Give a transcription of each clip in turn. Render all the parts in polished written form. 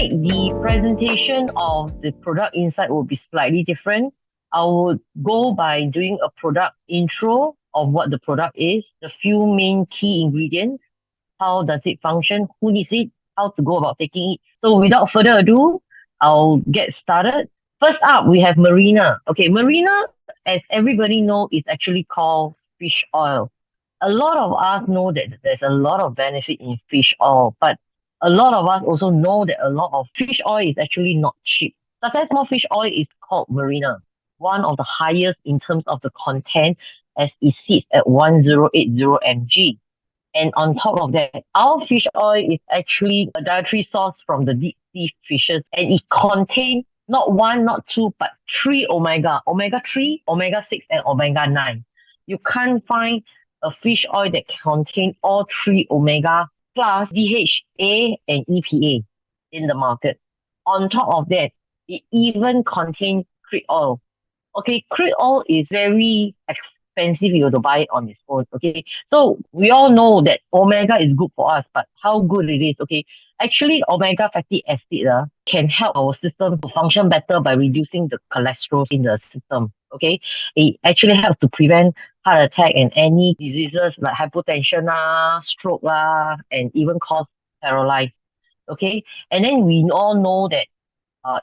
tonight, the presentation of the product inside will be slightly different. I would go by doing a product intro of what the product is, the few main key ingredients, how does it function, who needs it, how to go about taking it. So without further ado, I'll get started. First up, we have Marina. Okay, Marina, as everybody know, is actually called fish oil. A lot of us know that there's a lot of benefit in fish oil, but a lot of us also know that a lot of fish oil is actually not cheap. Success More Fish Oil is called Marina, one of the highest in terms of the content, as it sits at 1080 mg. And on top of that, our fish oil is actually a dietary source from the deep sea fishes, and it contains not one, not two, but three omega 3, omega 6, and omega 9. You can't find a fish oil that contains all three omega plus DHA and EPA in the market. On top of that, it even contains krill oil. Okay, krill oil is very expensive if you have to buy it on its own. Okay, so we all know that omega is good for us, but how good it is? Okay, actually, omega fatty acid can help our system to function better by reducing the cholesterol in the system. Okay, it actually helps to prevent heart attack and any diseases like hypertension, stroke, and even cause paralysis. Okay, and then we all know that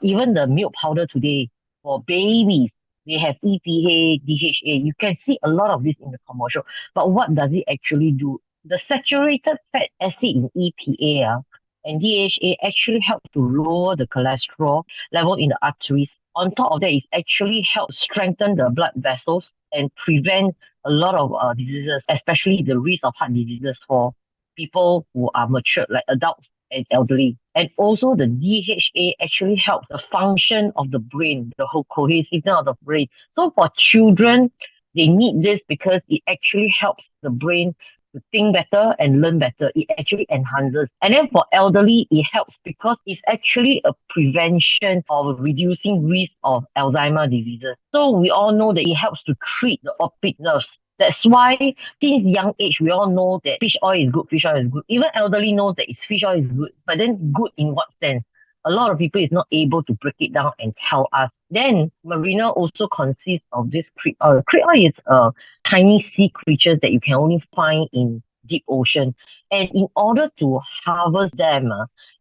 even the milk powder today for babies, they have EPA, DHA. You can see a lot of this in the commercial. But what does it actually do? The saturated fat acid in EPA and DHA actually help to lower the cholesterol level in the arteries. On top of that, it actually helps strengthen the blood vessels and prevent a lot of diseases, especially the risk of heart diseases for people who are mature, like adults and elderly. And also the DHA actually helps the function of the brain, the whole cohesiveness of the brain. So for children, they need this because it actually helps the brain to think better and learn better. It actually enhances. And then for elderly, it helps because it's actually a prevention of reducing risk of Alzheimer's diseases. So we all know that it helps to treat the optic nerves. That's why since young age, we all know that fish oil is good, fish oil is good. Even elderly knows that it's fish oil is good, but then good in what sense? A lot of people is not able to break it down and tell us. Then Marina also consists of this krill oil. Krill oil is a tiny sea creatures that you can only find in deep ocean. And in order to harvest them,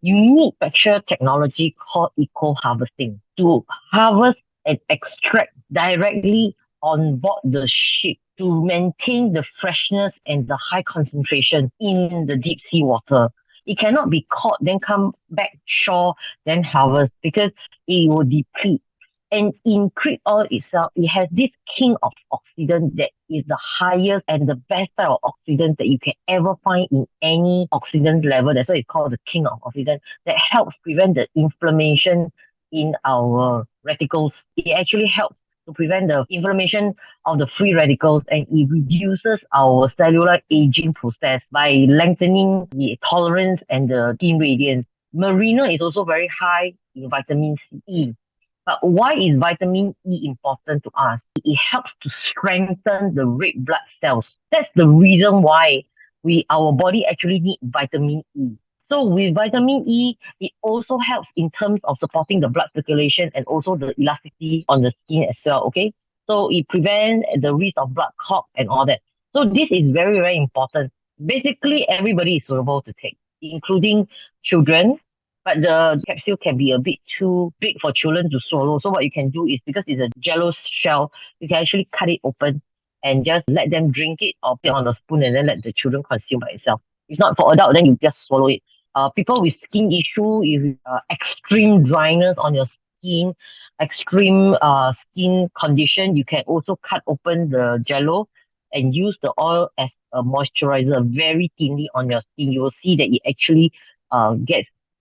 you need special technology called eco harvesting to harvest and extract directly on board the ship to maintain the freshness and the high concentration in the deep sea water. It cannot be caught, then come back shore, then harvest because it will deplete. And in krill oil itself, it has this king of oxidant that is the highest and the best type of oxidant that you can ever find in any oxidant level. That's why it's called the king of oxidant that helps prevent the inflammation in our radicals. It actually helps to prevent the inflammation of the free radicals, and it reduces our cellular aging process by lengthening the tolerance and the skin radiance. Marina is also very high in vitamin E. But why is vitamin E important to us? It helps to strengthen the red blood cells. That's the reason why our body actually need vitamin E. So with vitamin E, it also helps in terms of supporting the blood circulation and also the elasticity on the skin as well. Okay, so it prevents the risk of blood clot and all that. So this is very, very important. Basically, everybody is suitable to take, including children. But the capsule can be a bit too big for children to swallow. So what you can do is, because it's a jello shell, you can actually cut it open and just let them drink it or put it on a spoon and then let the children consume by itself. If not for adult, then you just swallow it. People with skin issue, if extreme dryness on your skin, extreme skin condition, you can also cut open the jello and use the oil as a moisturizer very thinly on your skin. You will see that it actually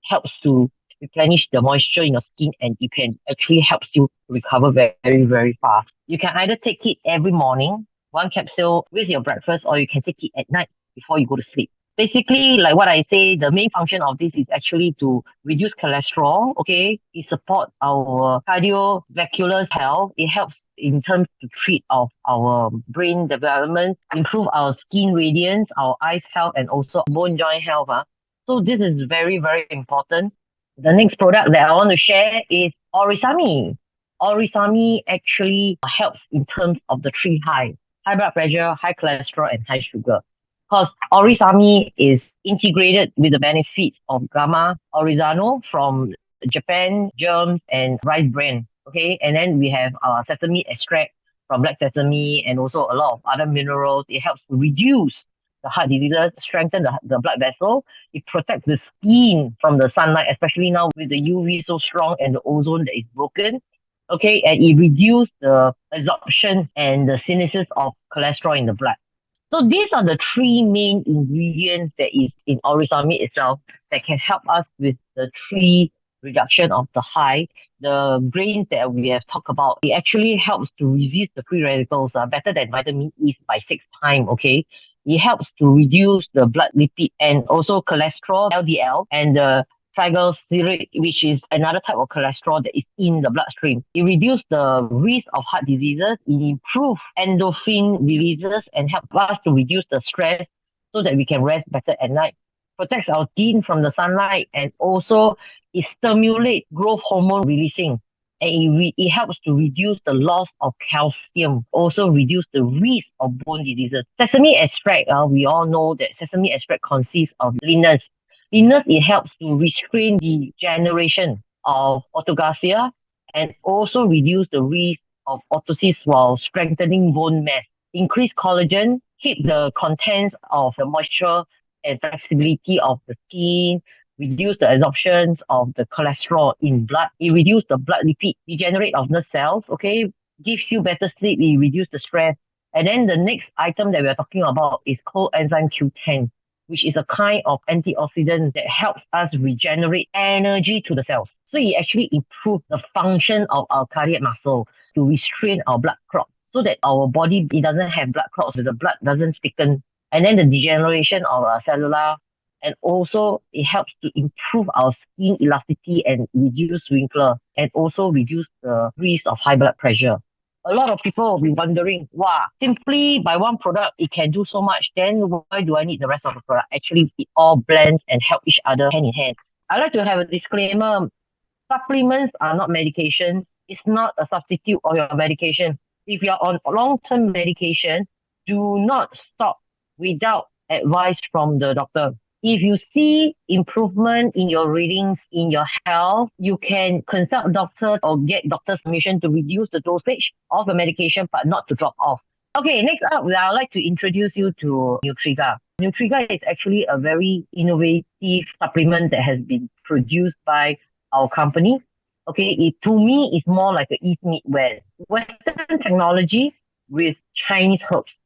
helps to replenish the moisture in your skin, and it can actually helps you recover very, very, very fast. You can either take it every morning, one capsule with your breakfast, or you can take it at night before you go to sleep. Basically, like what I say, the main function of this is actually to reduce cholesterol. Okay, it supports our cardiovascular health. It helps in terms to treat of our brain development, improve our skin radiance, our eyes health, and also bone joint health. So this is very, very important. The next product that I want to share is Orysamin. Orysamin actually helps in terms of the three high blood pressure, high cholesterol, and high sugar. Because Orysamin is integrated with the benefits of gamma oryzano from Japan, germs, and rice bran. Okay, and then we have sesame extract from black sesame and also a lot of other minerals. It helps to reduce the heart diseases, strengthen the blood vessel. It protects the skin from the sunlight, especially now with the UV so strong and the ozone that is broken. Okay, and it reduces the absorption and the synthesis of cholesterol in the blood. So these are the three main ingredients that is in Orysamin itself that can help us with the three reduction of the high. The grains that we have talked about, it actually helps to resist the free radicals better than vitamin E by 6 times. Okay, it helps to reduce the blood lipid and also cholesterol LDL and the triglyceride, which is another type of cholesterol that is in the bloodstream. It reduces the risk of heart diseases, it improves endorphin releases and help us to reduce the stress so that we can rest better at night. Protects our skin from the sunlight and also it stimulates growth hormone releasing. And it helps to reduce the loss of calcium, also reduce the risk of bone diseases. Sesame extract, we all know that sesame extract consists of lignans. Lignans, it helps to restrain the generation of autogasia and also reduce the risk of autosis while strengthening bone mass. Increase collagen, keep the contents of the moisture and flexibility of the skin, reduce the absorption of the cholesterol in blood. It reduces the blood lipid, regenerate of nerve cells, okay, gives you better sleep, it reduces the stress. And then the next item that we're talking about is coenzyme Q10, which is a kind of antioxidant that helps us regenerate energy to the cells. So it actually improves the function of our cardiac muscle to restrain our blood clot so that our body it doesn't have blood clots, so the blood doesn't thicken. And then the degeneration of our cellular and also it helps to improve our skin elasticity and reduce wrinkle and also reduce the risk of high blood pressure. A lot of people will be wondering, wow, simply by one product, it can do so much. Then why do I need the rest of the product? Actually, it all blends and help each other hand in hand. I like to have a disclaimer. Supplements are not medication. It's not a substitute of your medication. If you're on long-term medication, do not stop without advice from the doctor. If you see improvement in your readings in your health, you can consult doctor or get doctor's permission to reduce the dosage of the medication, but not to drop off. Okay, next up, I'd like to introduce you to Nutriga. Nutriga is actually a very innovative supplement that has been produced by our company. Okay, to me, it's more like a eat meat Western technology with Chinese herbs.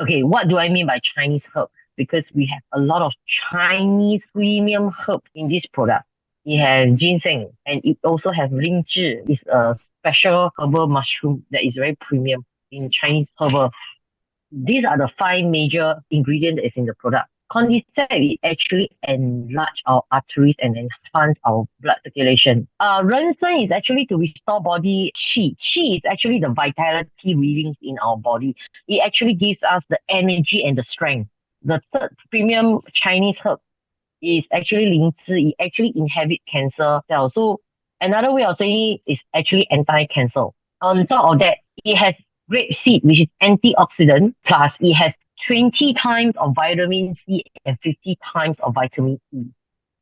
Okay, what do I mean by Chinese herb? Because we have a lot of Chinese premium herbs in this product. It has ginseng and it also has lingzhi. It's a special herbal mushroom that is very premium in Chinese herbal. These are the five major ingredients that is in the product. Condensate, it actually enlarge our arteries and enhance our blood circulation. Rensen is actually to restore body qi. Qi is actually the vitality readings in our body. It actually gives us the energy and the strength. The third premium Chinese herb is actually lingzhi. It actually inhibits cancer cells. So another way of saying it is actually anti-cancer. On top of that, it has grapeseed, which is antioxidant, plus it has 20 times of vitamin C and 50 times of vitamin E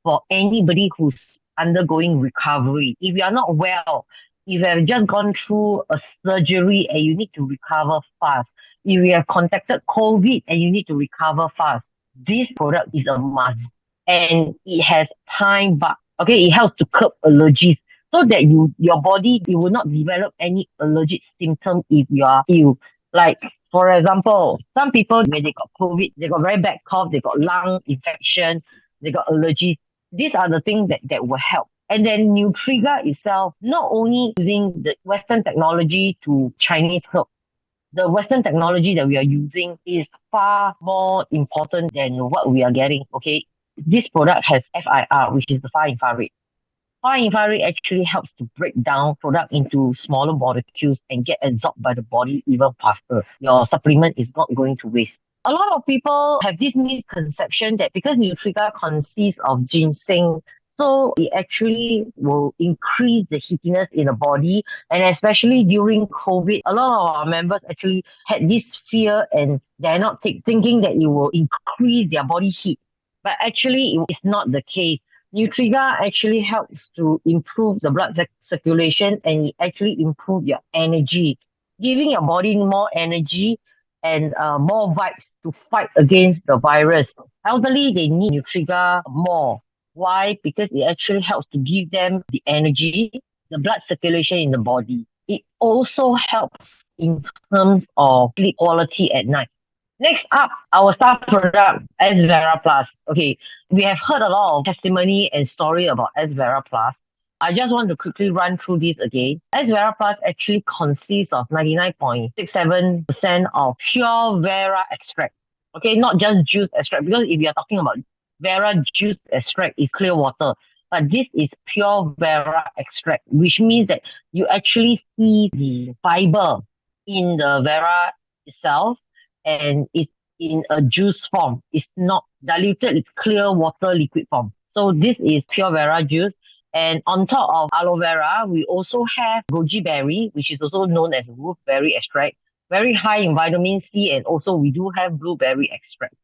for anybody who's undergoing recovery. If you are not well, if you have just gone through a surgery and you need to recover fast, if you have contacted COVID and you need to recover fast, this product is a must. And it has time back. Okay, it helps to curb allergies so that your body it will not develop any allergic symptom if you are ill. Like for example, some people when they got COVID, they got very bad cough, they got lung infection, they got allergies. These are the things that will help. And then Nutriga itself, not only using the Western technology to Chinese herb, the Western technology that we are using is far more important than what we are getting. Okay, this product has FIR, which is the far infrared. Far infrared actually helps to break down product into smaller molecules and get absorbed by the body even faster. Your supplement is not going to waste. A lot of people have this misconception that because Nutriga consists of ginseng, So it actually will increase the heatiness in the body. And especially during COVID, a lot of our members actually had this fear and they're not thinking that it will increase their body heat. But actually, it's not the case. Nutriga actually helps to improve the blood circulation and it actually improve your energy, giving your body more energy and more vibes to fight against the virus. Elderly, they need Nutriga more. Why? Because it actually helps to give them the energy, the blood circulation in the body. It also helps in terms of sleep quality at night. Next up, our star product, S Vera Plus. Okay, we have heard a lot of testimony and story about S Vera Plus. I just want to quickly run through this again. S Vera Plus actually consists of 99.67% of pure Vera extract. Okay, not just juice extract, because if you're talking about Vera juice extract is clear water. But this is pure Vera extract, which means that you actually see the fiber in the Vera itself and it's in a juice form. It's not diluted, it's clear water liquid form. So this is pure Vera juice. And on top of aloe vera, we also have goji berry, which is also known as wolfberry extract, very high in vitamin C, and also we do have blueberry extract.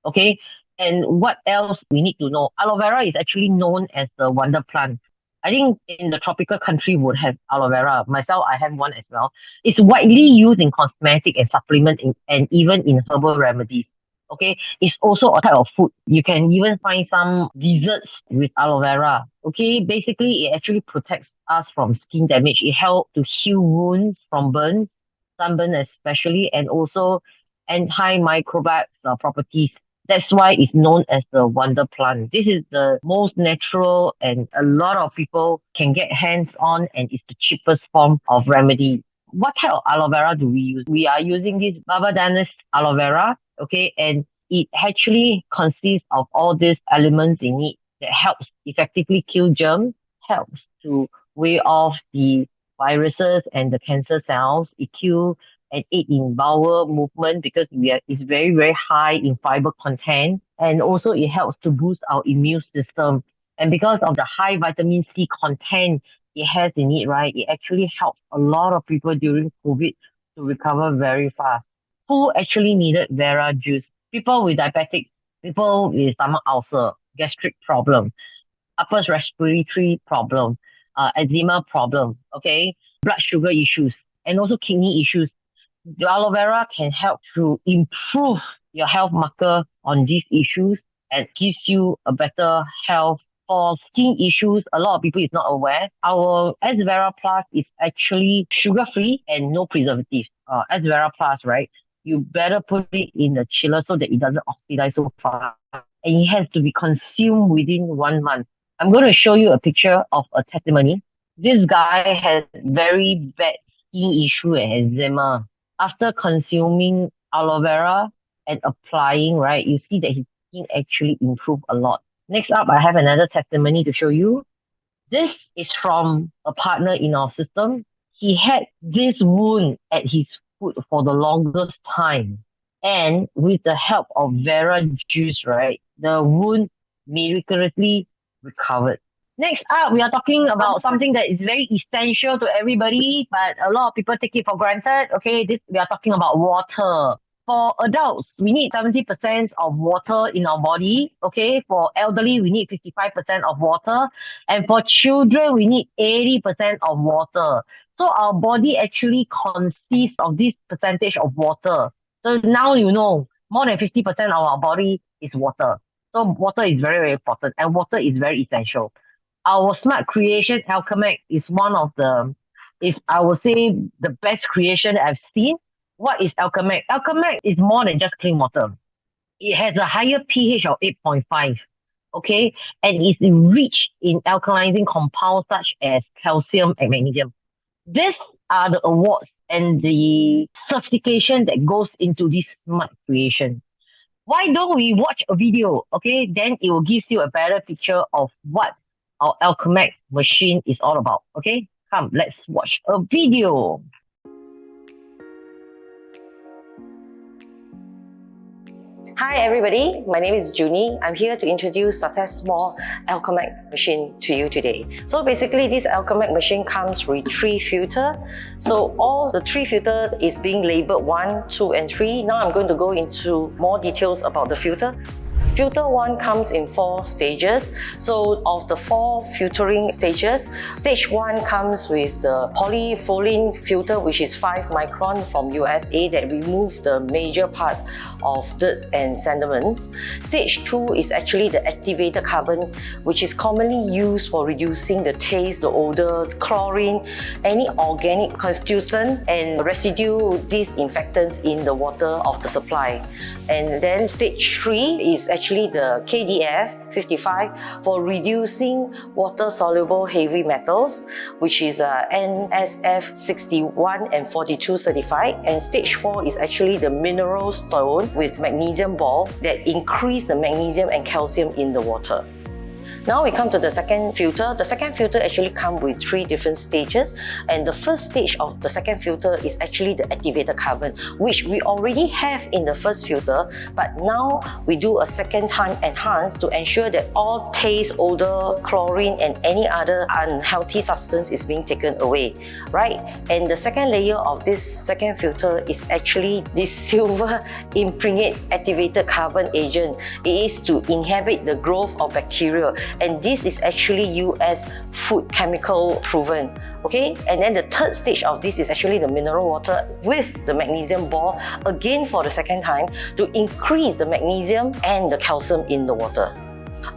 Okay. And what else we need to know? Aloe vera is actually known as the wonder plant. I think in the tropical country would have aloe vera. Myself, I have one as well. It's widely used in cosmetic and supplement and even in herbal remedies. Okay, it's also a type of food. You can even find some desserts with aloe vera. Okay, basically it actually protects us from skin damage. It helps to heal wounds from burns, sunburn especially, and also antimicrobial properties. That's why it's known as the wonder plant. This is the most natural and a lot of people can get hands on and it's the cheapest form of remedy. What type of aloe vera do we use? We are using this Babadanus aloe vera, okay, and it actually consists of all these elements in it that helps effectively kill germs, helps to weigh off the viruses and the cancer cells. It kills and aid in bowel movement because it's very, very high in fiber content. And also it helps to boost our immune system. And because of the high vitamin C content it has in it, right, it actually helps a lot of people during COVID to recover very fast. Who actually needed Vera juice? People with diabetic, people with stomach ulcer, gastric problem, upper respiratory problem, eczema problem, okay, blood sugar issues, and also kidney issues. The aloe vera can help to improve your health marker on these issues and gives you a better health. For skin issues, a lot of people is not aware. Our S Vera Plus is actually sugar free and no preservatives. S Vera Plus, right? You better put it in the chiller so that it doesn't oxidize so fast. And it has to be consumed within 1 month. I'm going to show you a picture of a testimony. This guy has very bad skin issue and eczema. After consuming aloe vera and applying, right, you see that his skin actually improved a lot. Next up, I have another testimony to show you. This is from a partner in our system. He had this wound at his foot for the longest time. And with the help of Vera juice, right, the wound miraculously recovered. Next up, we are talking about something that is very essential to everybody, but a lot of people take it for granted. Okay, we are talking about water. For adults, we need 70% of water in our body. Okay, for elderly, we need 55% of water. And for children, we need 80% of water. So our body actually consists of this percentage of water. So now you know more than 50% of our body is water. So water is very, very important and water is very essential. Our smart creation, Alkamag, is one of the, if I would say, the best creation I've seen. What is Alkamag? Alkamag is more than just clean water. It has a higher pH of 8.5, okay? And it's rich in alkalizing compounds such as calcium and magnesium. These are the awards and the certification that goes into this smart creation. Why don't we watch a video? Okay, then it will give you a better picture of what our Alkamag machine is all about. Okay, come, let's watch a video. Hi everybody, my name is Junie. I'm here to introduce Success Small Alkamag machine to you today. So basically this Alkamag machine comes with 3 filters. So all the 3 filters is being labeled 1, 2 and 3. Now I'm going to go into more details about the filter. Filter 1 comes in 4 stages. So of the 4 filtering stages, stage 1 comes with the polyethylene filter, which is 5 micron from USA, that removes the major part of dirt and sediments. Stage 2 is actually the activated carbon, which is commonly used for reducing the taste, the odor, chlorine, any organic constituent and residue disinfectants in the water of the supply. And then stage 3 is actually the KDF 55 for reducing water-soluble heavy metals, which is NSF 61 and 42 certified. And stage 4 is actually the mineral stone with magnesium ball that increase the magnesium and calcium in the water. Now we come to the second filter. The second filter actually comes with 3 different stages, and the first stage of the second filter is actually the activated carbon, which we already have in the first filter, but now we do a second time enhance to ensure that all taste, odor, chlorine and any other unhealthy substance is being taken away, right? And the second layer of this second filter is actually this silver impregnate activated carbon agent. It is to inhibit the growth of bacteria, and this is actually used as food chemical proven. Okay, and then the third stage of this is actually the mineral water with the magnesium ball, again for the second time, to increase the magnesium and the calcium in the water.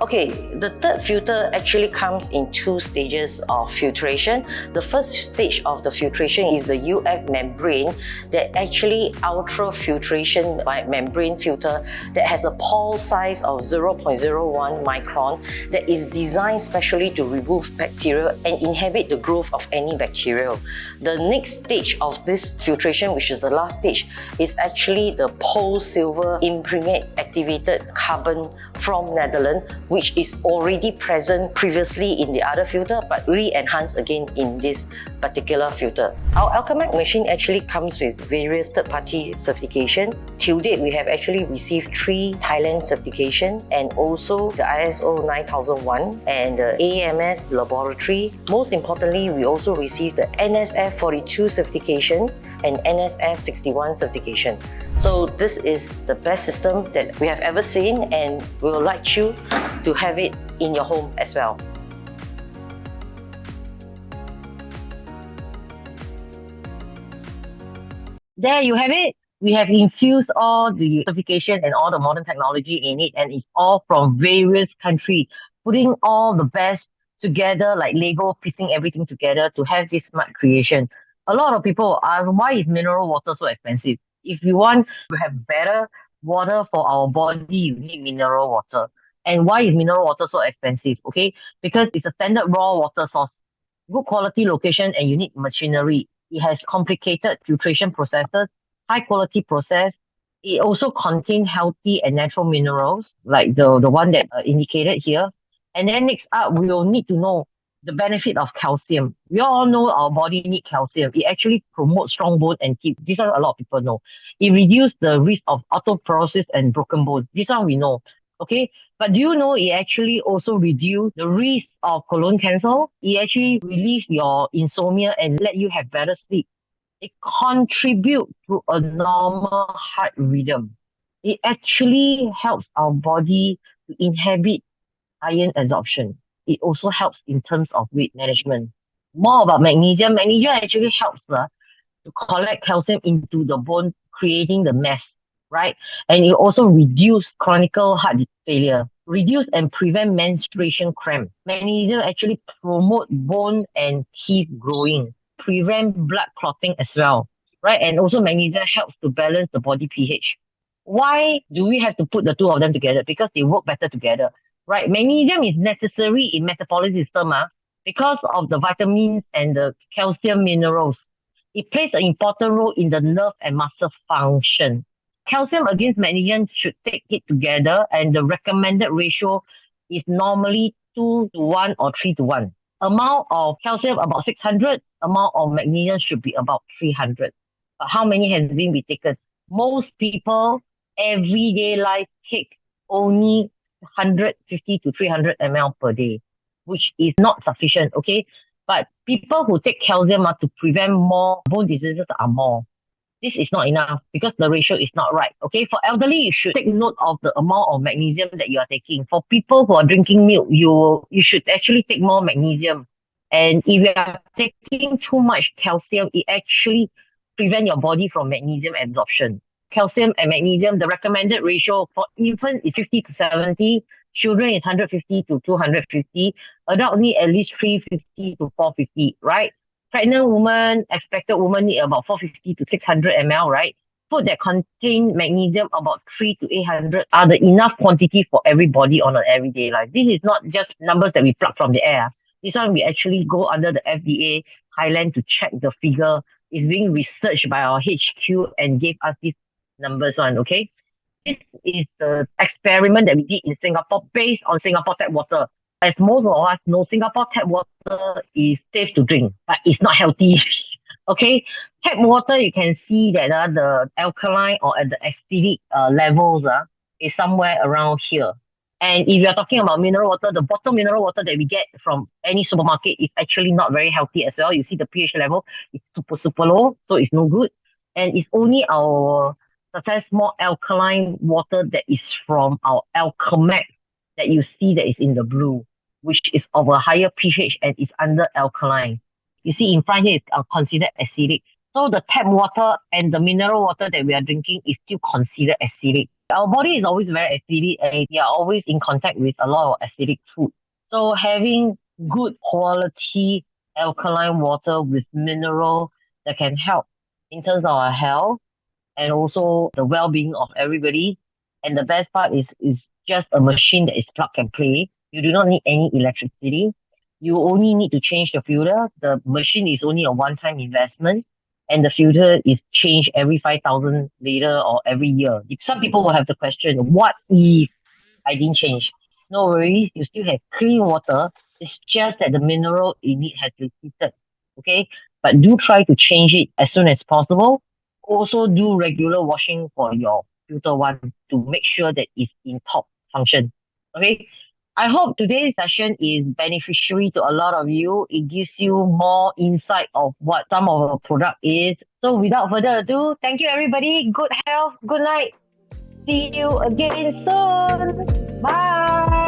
Okay, the third filter actually comes in 2 stages of filtration. The first stage of the filtration is the UF membrane, that actually ultrafiltration by membrane filter that has a pore size of 0.01 micron that is designed specially to remove bacteria and inhibit the growth of any bacteria. The next stage of this filtration, which is the last stage, is actually the post-silver impregnate activated carbon from Netherlands, which is already present previously in the other filter but re-enhanced again in this particular filter. Our Alkamag machine actually comes with various third-party certification. Till date, we have actually received 3 Thailand certification and also the ISO 9001 and the AMS laboratory. Most importantly, we also received the NSF 42 certification and NSF 61 certification. So this is the best system that we have ever seen, and we would like you to have it in your home as well. There you have it. We have infused all the certification and all the modern technology in it, and it's all from various countries, putting all the best together, like Lego, piecing everything together to have this smart creation. A lot of people ask, why is mineral water so expensive? If you want to have better water for our body, you need mineral water. And why is mineral water so expensive? Okay, because it's a standard raw water source, good quality location, and unique machinery. It has complicated filtration processes, high quality process. It also contains healthy and natural minerals, like the one that indicated here. And then next up, we will need to know the benefit of calcium. We all know our body needs calcium. It actually promotes strong bone and teeth. This one a lot of people know. It reduces the risk of osteoporosis and broken bones. This one we know. Okay, but do you know it actually also reduces the risk of colon cancer? It actually relieves your insomnia and let you have better sleep. It contributes to a normal heart rhythm. It actually helps our body to inhibit iron absorption. It also helps in terms of weight management. More about magnesium. Magnesium actually helps to collect calcium into the bone, creating the mass, right? And it also reduce chronic heart failure, reduce and prevent menstruation cramp. Magnesium actually promote bone and teeth growing, prevent blood clotting as well, right? And also magnesium helps to balance the body pH. Why do we have to put the 2 of them together? Because they work better together, right? Magnesium is necessary in metabolic system because of the vitamins and the calcium minerals. It plays an important role in the nerve and muscle function. Calcium against magnesium should take it together, and the recommended ratio is normally 2 to 1 or 3 to 1. Amount of calcium about 600, amount of magnesium should be about 300. But how many has been taken? Most people everyday life take only 150 to 300 ml per day, which is not sufficient, okay? But people who take calcium to prevent more bone diseases are more. This is not enough because the ratio is not right. Okay, for elderly, you should take note of the amount of magnesium that you are taking. For people who are drinking milk, you should actually take more magnesium. And if you are taking too much calcium, it actually prevent your body from magnesium absorption. Calcium and magnesium, the recommended ratio for infant is 50 to 70, children is 150 to 250, adult need at least 350 to 450, right? Pregnant woman, expected woman need about 450 to 600 ml, right? Food that contain magnesium about 3 to 800 are the enough quantity for everybody on an everyday life. This is not just numbers that we pluck from the air. This one we actually go under the FDA Thailand to check the figure. It's being researched by our HQ and gave us these numbers on, okay? This is the experiment that we did in Singapore based on Singapore tap water. As most of us know, Singapore tap water is safe to drink, but it's not healthy. Okay, tap water, you can see that the alkaline or at the acidic levels is somewhere around here. And if you're talking about mineral water, the bottled mineral water that we get from any supermarket is actually not very healthy as well. You see the pH level is super, super low, so it's no good. And it's only our success more alkaline water that is from our Alkamag that you see that is in the blue, which is of a higher pH and is under alkaline. You see in front here is considered acidic. So the tap water and the mineral water that we are drinking is still considered acidic. Our body is always very acidic and we are always in contact with a lot of acidic food. So having good quality alkaline water with mineral that can help in terms of our health and also the well-being of everybody. And the best part is just a machine that is plug and play. You do not need any electricity. You only need to change the filter. The machine is only a one-time investment, and the filter is changed every 5,000 later or every year. Some people will have the question, what if I didn't change? No worries, you still have clean water. It's just that the mineral in it has depleted. Okay, but do try to change it as soon as possible. Also do regular washing for your filter one to make sure that it's in top function. Okay. I hope today's session is beneficiary to a lot of you. It gives you more insight of what some of our product is. So without further ado, thank you everybody. Good health, good night. See you again soon. Bye.